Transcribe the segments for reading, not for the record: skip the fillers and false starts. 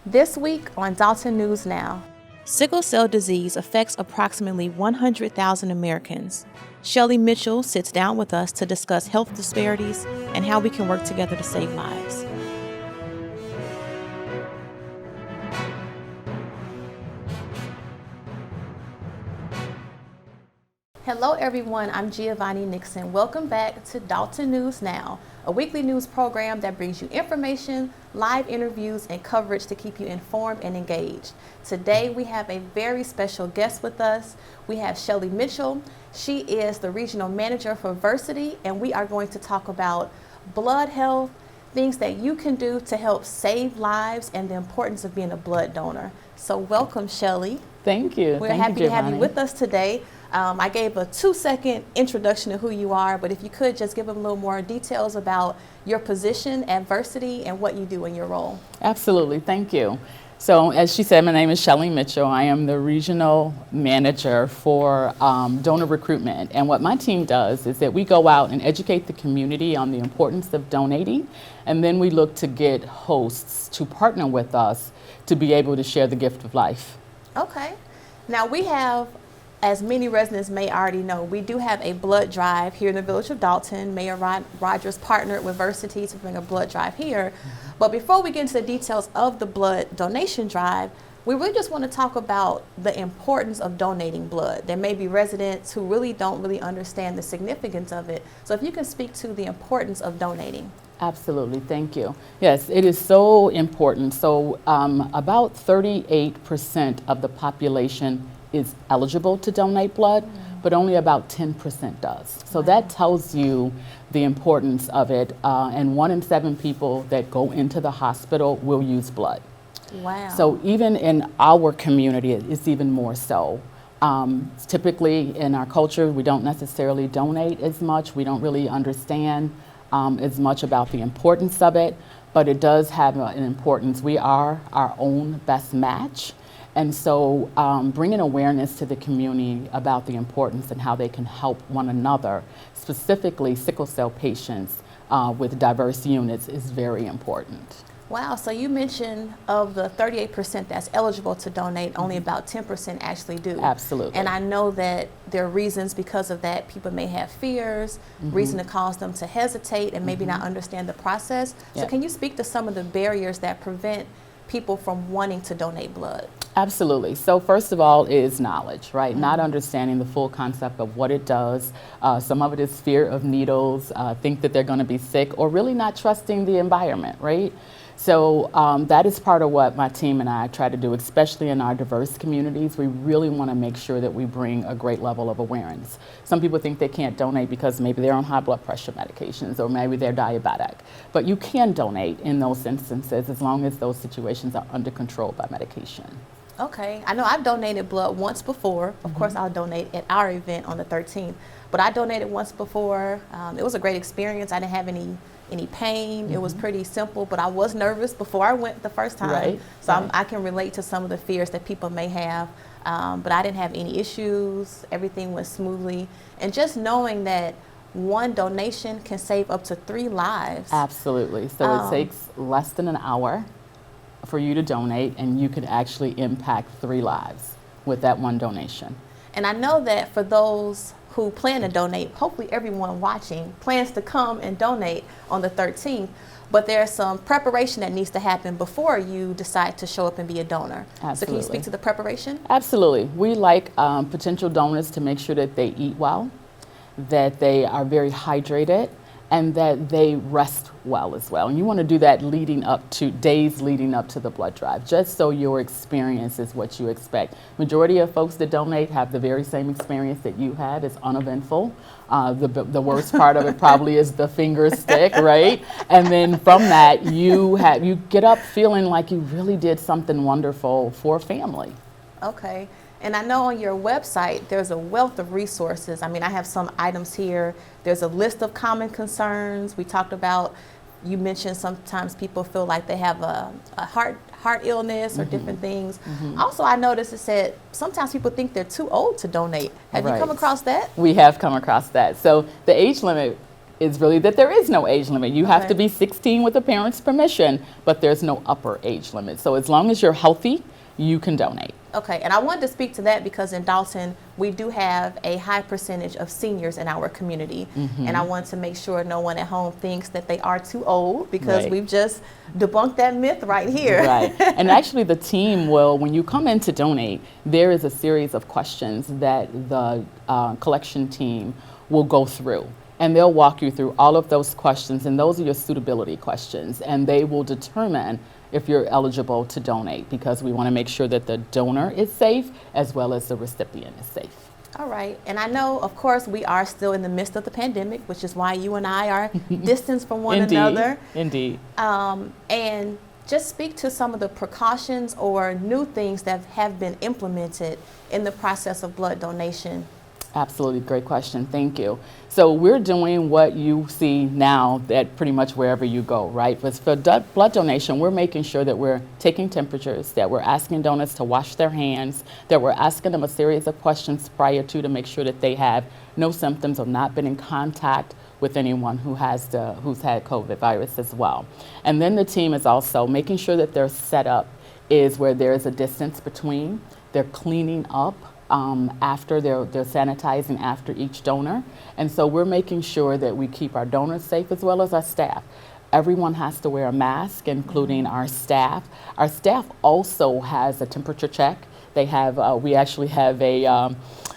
This week on Dolton News Now, sickle cell disease affects approximately 100,000 Americans. Shelley Mitchell sits down with us to discuss health disparities and how we can work together to save lives. Hello everyone, I'm Giovanni Nixon. Welcome back to Dolton News Now, a weekly news program that brings you information, live interviews, and coverage to keep you informed and engaged. Today we have a very special guest with us. We have Shelley Mitchell. She is the regional manager for Versiti, and we are going to talk about blood health, things that you can do to help save lives, and the importance of being a blood donor. So welcome, Shelley. Thank you. We're happy to have you with us today. I gave a 2-second introduction to who you are, but if you could just give them a little more details about your position at Versiti and what you do in your role. Absolutely, thank you. So as she said, my name is Shelley Mitchell. I am the regional manager for donor recruitment. And what my team does is that we go out and educate the community on the importance of donating, and then we look to get hosts to partner with us to be able to share the gift of life. Okay. Now we have, as many residents may already know, we do have a blood drive here in the village of Dolton. Mayor Rogers partnered with Versiti to bring a blood drive here. But before we get into the details of the blood donation drive, we really just want to talk about the importance of donating blood. There may be residents who don't really understand the significance of it. So if you can speak to the importance of donating. Absolutely, thank you. Yes, it is so important. So about 38% of the population is eligible to donate blood, but only about 10% does. So that tells you the importance of it. And 1 in 7 people that go into the hospital will use blood. Wow. So even in our community, it's even more so. Typically in our culture, we don't necessarily donate as much. We don't really understand as much about the importance of it, but it does have an importance. We are our own best match. And so bringing awareness to the community about the importance and how they can help one another, specifically sickle cell patients with diverse units, is very important. Wow, so you mentioned of the 38% that's eligible to donate, only about 10% actually do. Absolutely. And I know that there are reasons because of that. People may have fears, reason to cause them to hesitate and maybe not understand the process. So can you speak to some of the barriers that prevent people from wanting to donate blood? Absolutely. So first of all is knowledge, right? Not understanding the full concept of what it does. Some of it is fear of needles, think that they're going to be sick, or really not trusting the environment, right? So that is part of what my team and I try to do, especially in our diverse communities. We really want to make sure that we bring a great level of awareness. Some people think they can't donate because maybe they're on high blood pressure medications or maybe they're diabetic. But you can donate in those instances as long as those situations are under control by medication. Okay, I know I've donated blood once before. Of course, I'll donate at our event on the 13th, but I donated once before. It was a great experience. I didn't have any pain. It was pretty simple, but I was nervous before I went the first time. Right. So I can relate to some of the fears that people may have, but I didn't have any issues. Everything went smoothly. And just knowing that one donation can save up to 3 lives. Absolutely. So it takes less than an hour for you to donate, and you can actually impact 3 lives with that one donation. And I know that for those who plan to donate, hopefully everyone watching plans to come and donate on the 13th, but there's some preparation that needs to happen before you decide to show up and be a donor. Absolutely. So can you speak to the preparation? Absolutely. We like potential donors to make sure that they eat well, that they are very hydrated, and that they rest well as well. And you want to do that days leading up to the blood drive, just so your experience is what you expect. Majority of folks that donate have the very same experience that you had. It's uneventful. The worst part of it probably is the finger stick, right? And then from that, you get up feeling like you really did something wonderful for a family. Okay. And I know on your website, there's a wealth of resources. I mean, I have some items here. There's a list of common concerns. We talked about, you mentioned sometimes people feel like they have a heart illness or different things. Also, I noticed it said sometimes people think they're too old to donate. Have you come across that? We have come across that. So the age limit is really that there is no age limit. You have Okay. to be 16 with a parent's permission, but there's no upper age limit. So as long as you're healthy, you can donate. Okay, and I wanted to speak to that because in Dolton, we do have a high percentage of seniors in our community. And I want to make sure no one at home thinks that they are too old, because Right. we've just debunked that myth right here. Right. And actually the team will, when you come in to donate, there is a series of questions that the collection team will go through. And they'll walk you through all of those questions, and those are your suitability questions. And they will determine if you're eligible to donate, because we want to make sure that the donor is safe as well as the recipient is safe. All right, and I know, of course, we are still in the midst of the pandemic, which is why you and I are distanced from one another. Indeed. And just speak to some of the precautions or new things that have been implemented in the process of blood donation. Absolutely, great question. Thank you. So we're doing what you see now at pretty much wherever you go, right? But for blood donation, we're making sure that we're taking temperatures, that we're asking donors to wash their hands, that we're asking them a series of questions prior to make sure that they have no symptoms or not been in contact with anyone who's had COVID virus as well. And then the team is also making sure that their setup is where there is a distance between. They're cleaning up. After they're sanitizing after each donor. And so we're making sure that we keep our donors safe as well as our staff. Everyone has to wear a mask, including our staff. Our staff also has a temperature check. They have, we actually have a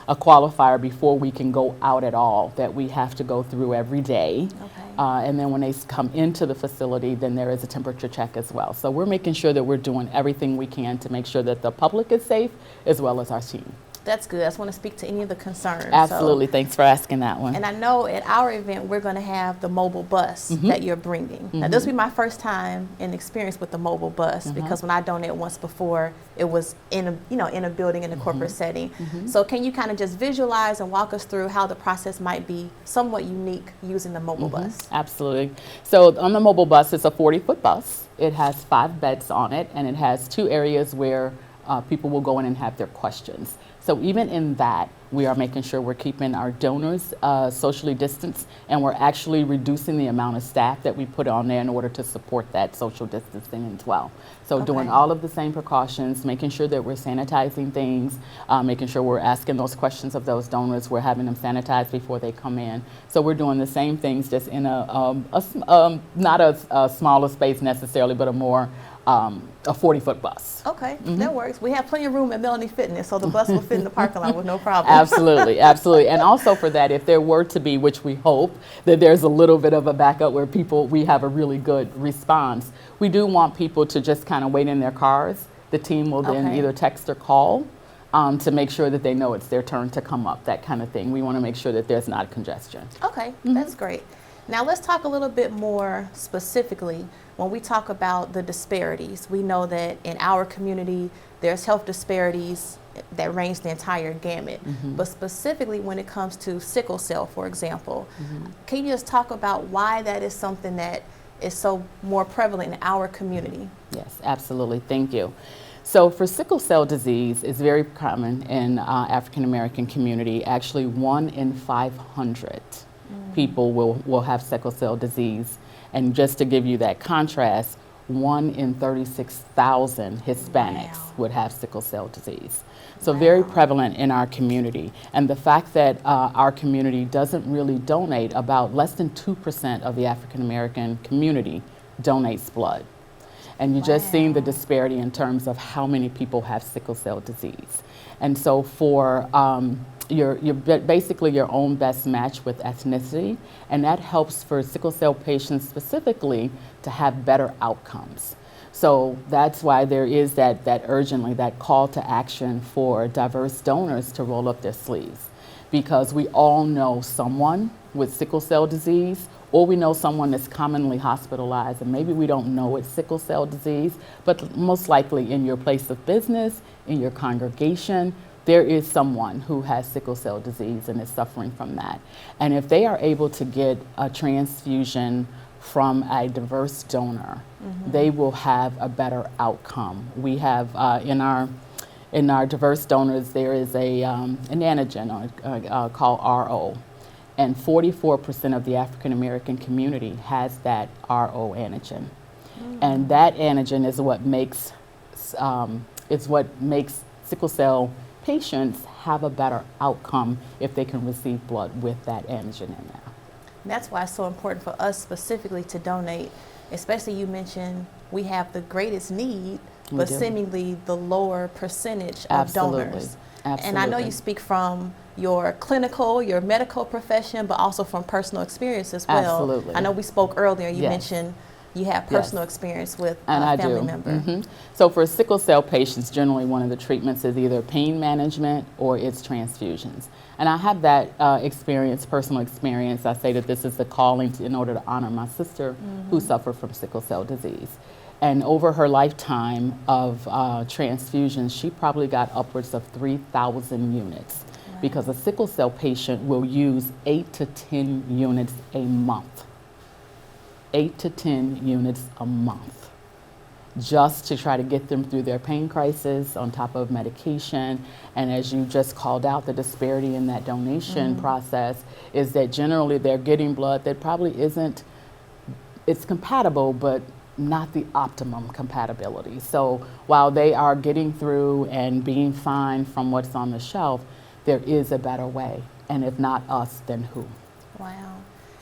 qualifier before we can go out at all that we have to go through every day. Okay. And then when they come into the facility, then there is a temperature check as well. So we're making sure that we're doing everything we can to make sure that the public is safe as well as our team. That's good. I just want to speak to any of the concerns. Absolutely. Thanks for asking that one. And I know at our event, we're going to have the mobile bus that you're bringing. Now, this will be my first time in experience with the mobile bus, because when I donated once before, it was in a building in a corporate setting. So can you kind of just visualize and walk us through how the process might be somewhat unique using the mobile bus? Absolutely. So on the mobile bus, it's a 40-foot bus. It has 5 beds on it, and it has 2 areas where people will go in and have their questions. So even in that, we are making sure we're keeping our donors socially distanced, and we're actually reducing the amount of staff that we put on there in order to support that social distancing as well. So doing all of the same precautions, making sure that we're sanitizing things, making sure we're asking those questions of those donors, we're having them sanitized before they come in. So we're doing the same things, just in not a smaller space necessarily, but a more a 40-foot bus. Okay, that works. We have plenty of room at Melanie Fitness, so the bus will fit in the parking lot with no problem. Absolutely, absolutely. And also for that, if there were to be, which we hope, that there's a little bit of a backup where we have a really good response, we do want people to just kind of wait in their cars. The team will then either text or call to make sure that they know it's their turn to come up, that kind of thing. We want to make sure that there's not congestion. Okay, that's great. Now let's talk a little bit more specifically when we talk about the disparities. We know that in our community, there's health disparities that range the entire gamut. But specifically when it comes to sickle cell, for example, can you just talk about why that is something that is so more prevalent in our community? Yes, absolutely. Thank you. So for sickle cell disease, it's very common in African American community. Actually, 1 in 500 people will have sickle cell disease. And just to give you that contrast, 1 in 36,000 Hispanics would have sickle cell disease. So very prevalent in our community. And the fact that our community doesn't really donate, about less than 2% of the African American community donates blood. And you're just seeing the disparity in terms of how many people have sickle cell disease. And so for you're basically your own best match with ethnicity, and that helps for sickle cell patients specifically to have better outcomes. So that's why there is that urgently, that call to action for diverse donors to roll up their sleeves, because we all know someone with sickle cell disease, or we know someone that's commonly hospitalized, and maybe we don't know it's sickle cell disease, but most likely in your place of business, in your congregation, there is someone who has sickle cell disease and is suffering from that. And if they are able to get a transfusion from a diverse donor, they will have a better outcome. We have in our diverse donors, there is an antigen called RO. and 44% of the African American community has that RO antigen. And that antigen is what makes sickle cell patients have a better outcome if they can receive blood with that antigen in there. That's why it's so important for us specifically to donate, especially you mentioned we have the greatest need, but seemingly the lower percentage of donors. Absolutely. And I know you speak from your clinical, your medical profession, but also from personal experience as well. Absolutely. I know we spoke earlier, you Yes. mentioned you have personal experience with And a I family do. member. So for sickle cell patients, generally one of the treatments is either pain management or it's transfusions. And I have that personal experience. I say that this is the calling in order to honor my sister who suffered from sickle cell disease. And over her lifetime of transfusions, she probably got upwards of 3,000 units because a sickle cell patient will use 8 to 10 units a month. 8 to 10 units a month just to try to get them through their pain crisis on top of medication. And as you just called out, the disparity in that donation process is that generally they're getting blood that probably isn't, it's compatible, but not the optimum compatibility. So while they are getting through and being fine from what's on the shelf, there is a better way. And if not us, then who? Wow.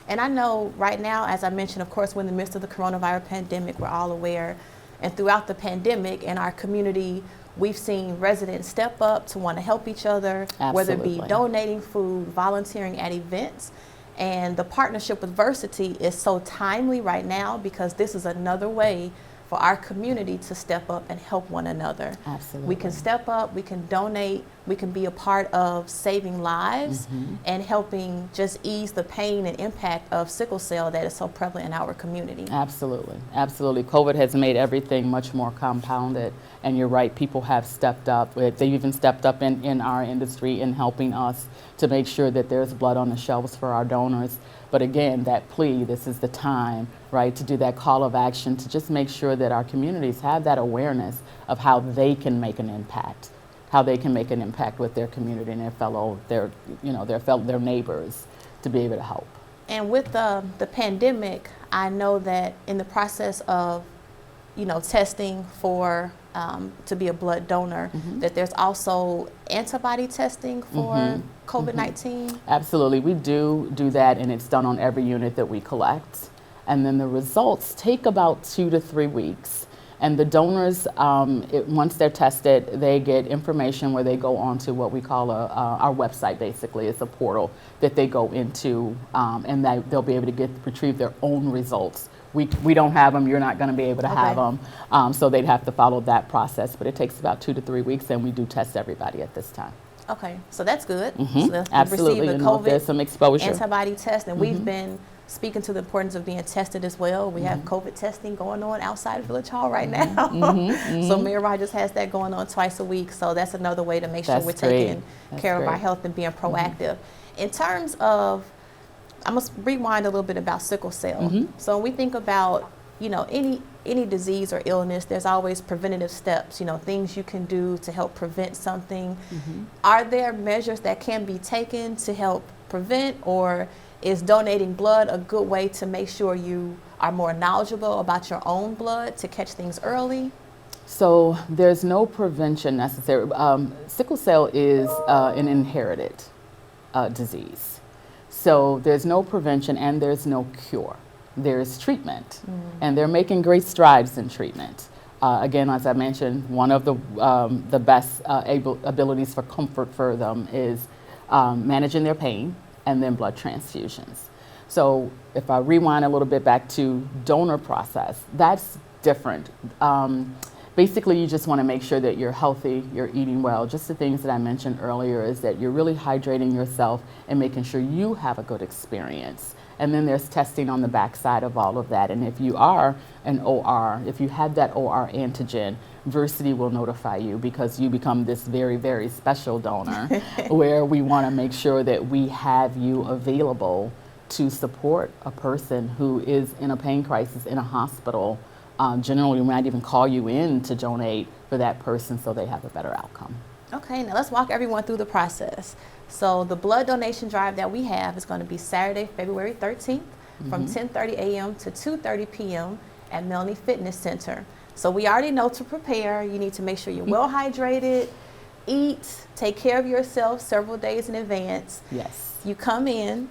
And I know right now, as I mentioned, of course, we're in the midst of the coronavirus pandemic, we're all aware. And throughout the pandemic in our community, we've seen residents step up to want to help each other, whether it be donating food, volunteering at events. And the partnership with Versiti is so timely right now because this is another way for our community to step up and help one another. Absolutely. We can step up, we can donate, we can be a part of saving lives and helping just ease the pain and impact of sickle cell that is so prevalent in our community. Absolutely, absolutely. COVID has made everything much more compounded, and you're right, people have stepped up. They've even stepped up in our industry in helping us to make sure that there's blood on the shelves for our donors. But again, that plea, this is the time, right, to do that call of action to just make sure that our communities have that awareness of how they can make an impact, with their community and their neighbors to be able to help. And with the pandemic, I know that in the process of, testing for to be a blood donor, that there's also antibody testing for COVID-19. Absolutely, we do that, and it's done on every unit that we collect. And then the results take about 2 to 3 weeks. And the donors, once they're tested, they get information where they go onto what we call our website, basically. It's a portal that they go into, and they'll be able to retrieve their own results. We don't have them, you're not going to be able to have them, so they'd have to follow that process. But it takes about 2 to 3 weeks, and we do test everybody at this time. Okay, so that's good. So they'll Absolutely, receive the COVID there's some exposure. antibody test, and we've been speaking to the importance of being tested as well. We have COVID testing going on outside of Village Hall right now. So Mayor Rogers has that going on twice a week. So that's another way to make sure we're taking care of our health and being proactive. In terms of, I must rewind a little bit about sickle cell. So when we think about, any disease or illness, there's always preventative steps, things you can do to help prevent something. Are there measures that can be taken to help prevent, or is donating blood a good way to make sure you are more knowledgeable about your own blood to catch things early? So there's no prevention necessary. Sickle cell is an inherited disease. So there's no prevention and there's no cure. There's treatment, and they're making great strides in treatment. Again, as I mentioned, one of the best abilities for comfort for them is managing their pain and then blood transfusions. So if I rewind a little bit back to donor process, that's different. Basically, you just want to make sure that you're healthy, you're eating well. Just the things that I mentioned earlier is that you're really hydrating yourself and making sure you have a good experience. And then there's testing on the backside of all of that. And if you are an OR, if you have that OR antigen, Versiti will notify you because you become this very, very special donor where we want to make sure that we have you available to support a person who is in a pain crisis in a hospital. Generally, we might even call you in to donate for that person so they have a better outcome. Okay, now let's walk everyone through the process. So the blood donation drive that we have is going to be Saturday, February 13th from 10:30 a.m. to 2:30 p.m. at Melanie Fitness Center. So we already know to prepare. You need to make sure you're well hydrated, eat, take care of yourself several days in advance. Yes. You come in,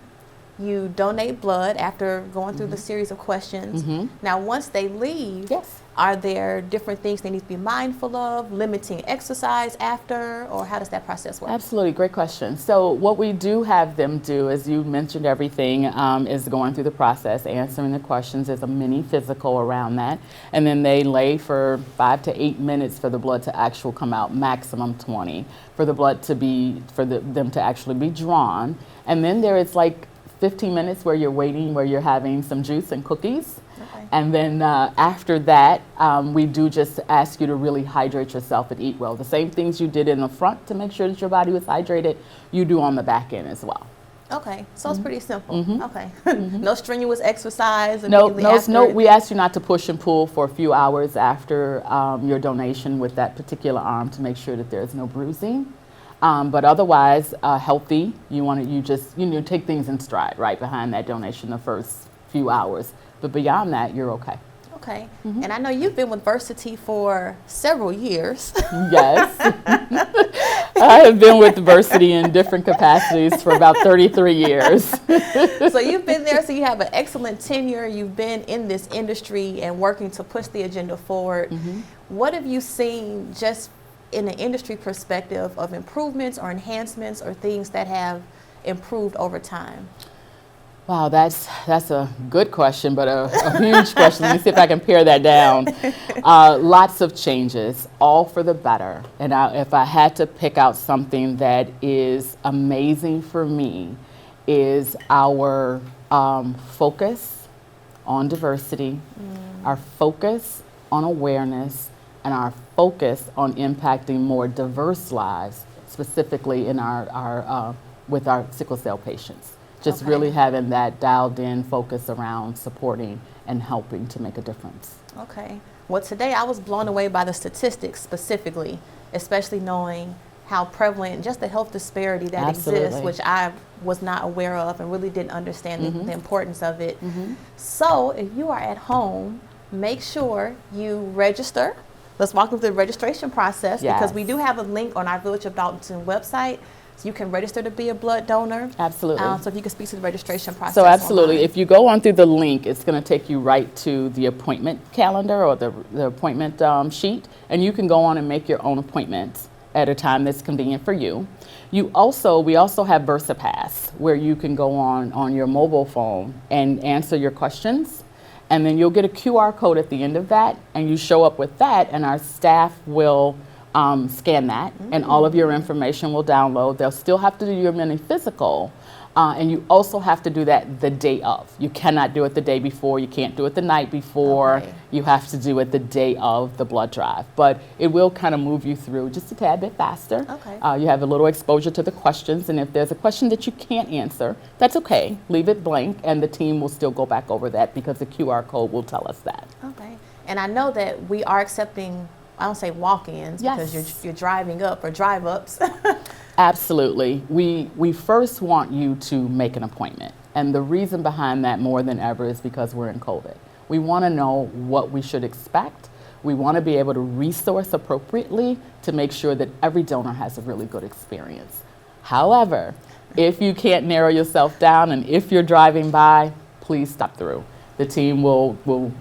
you donate blood after going through the series of questions. Now, once they leave, Yes. are there different things they need to be mindful of, limiting exercise after, or how does that process work? Absolutely, great question. So what we do have them do, as you mentioned everything, is going through the process, answering the questions. There's a mini physical around that. And then they lay for 5 to 8 minutes for the blood to actually come out, maximum 20, for the blood to be, them to actually be drawn. And then there is like 15 minutes where you're waiting, where you're having some juice and cookies. Okay. And then after that, we do just ask you to really hydrate yourself and eat well. The same things you did in the front to make sure that your body was hydrated, you do on the back end as well. Okay, so it's pretty simple. Okay, no strenuous exercise No, immediately after. no. We ask you not to push and pull for a few hours after your donation with that particular arm to make sure that there is no bruising. But otherwise, healthy. You just take things in stride right behind that donation the first few hours. But beyond that, you're okay. Okay, and I know you've been with Versiti for several years. Yes. I have been with Versiti in different capacities for about 33 years. So you've been there, so you have an excellent tenure. You've been in this industry and working to push the agenda forward. What have you seen just in an industry perspective of improvements or enhancements or things that have improved over time? Wow, that's a good question, but a huge question. Let me see if I can pare that down. Lots of changes, all for the better. And if I had to pick out something that is amazing for me, is our focus on diversity, our focus on awareness, and our focus on impacting more diverse lives, specifically in with our sickle cell patients. Just really having that dialed in focus around supporting and helping to make a difference. Okay. Well, today I was blown away by the statistics specifically, especially knowing how prevalent just the health disparity that exists, which I was not aware of and really didn't understand the importance of it. So if you are at home, make sure you register. Let's walk through the registration process because we do have a link on our Village of Dolton website. So you can register to be a blood donor. Absolutely. So if you can speak to the registration process. So absolutely. Online. If you go on through the link, it's going to take you right to the appointment calendar or the appointment sheet, and you can go on and make your own appointments at a time that's convenient for you. We also have VersaPass, where you can go on your mobile phone and answer your questions, and then you'll get a QR code at the end of that, and you show up with that, and our staff will scan that, and all of your information will download. They'll still have to do your mini physical, and you also have to do that the day of. You cannot do it the day before. You can't do it the night before. Okay. You have to do it the day of the blood drive. But it will kind of move you through just a tad bit faster. Okay. You have a little exposure to the questions, and if there's a question that you can't answer, that's okay. Leave it blank, and the team will still go back over that because the QR code will tell us that. Okay. And I know that we are accepting, I don't say walk-ins because you're driving up or drive-ups. Absolutely. We first want you to make an appointment. And the reason behind that more than ever is because we're in COVID. We want to know what we should expect. We want to be able to resource appropriately to make sure that every donor has a really good experience. However, if you can't narrow yourself down and if you're driving by, please stop through. The team will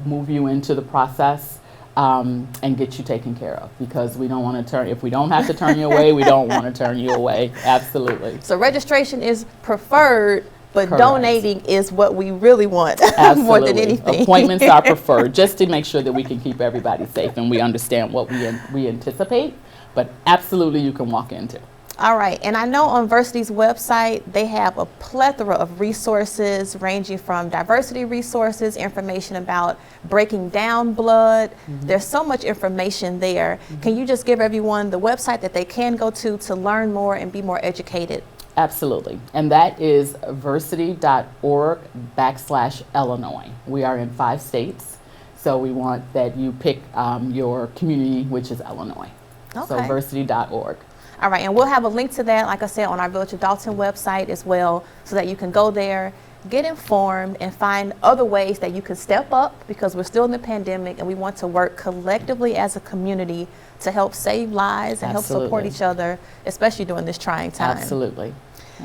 move you into the process and get you taken care of, because we don't want to if we don't have to turn you away, we don't want to turn you away. Absolutely. So registration is preferred, but Correct. Donating is what we really want more than anything. Appointments are preferred, just to make sure that we can keep everybody safe and we understand what we anticipate, but absolutely you can walk into. All right, and I know on Versiti's website, they have a plethora of resources ranging from diversity resources, information about breaking down blood. There's so much information there. Can you just give everyone the website that they can go to learn more and be more educated? Absolutely, and that is versiti.org/Illinois. We are in 5 states, so we want that you pick your community, which is Illinois. So Okay. versiti.org. All right, and we'll have a link to that, like I said, on our Village of Dolton website as well, so that you can go there, get informed, and find other ways that you can step up, because we're still in the pandemic and we want to work collectively as a community to help save lives and help support Absolutely. each other, especially during this trying time. Absolutely.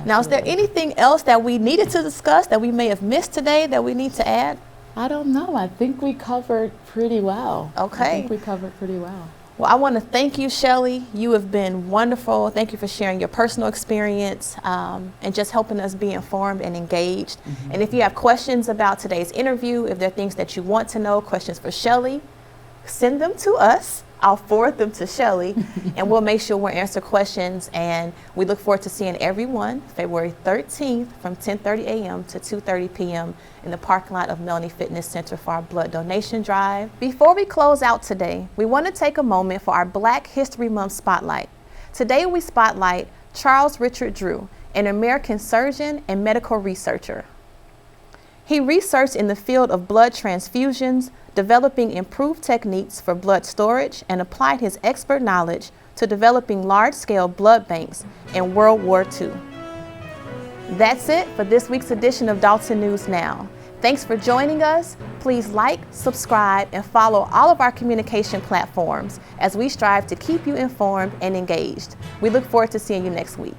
Now, is there Absolutely. anything else that we needed to discuss that we may have missed today that we need to add? I don't know. I think we covered pretty well. Okay. I think we covered pretty well. Well, I want to thank you, Shelley. You have been wonderful. Thank you for sharing your personal experience and just helping us be informed and engaged. And if you have questions about today's interview, if there are things that you want to know, questions for Shelley, send them to us. I'll forward them to Shelley, and we'll make sure we'll answer questions. And we look forward to seeing everyone February 13th from 10:30 a.m. to 2:30 p.m. in the parking lot of Melanie Fitness Center for our blood donation drive. Before we close out today, we want to take a moment for our Black History Month Spotlight. Today we spotlight Charles Richard Drew, an American surgeon and medical researcher. He researched in the field of blood transfusions, developing improved techniques for blood storage, and applied his expert knowledge to developing large-scale blood banks in World War II. That's it for this week's edition of Dolton News Now. Thanks for joining us. Please like, subscribe, and follow all of our communication platforms as we strive to keep you informed and engaged. We look forward to seeing you next week.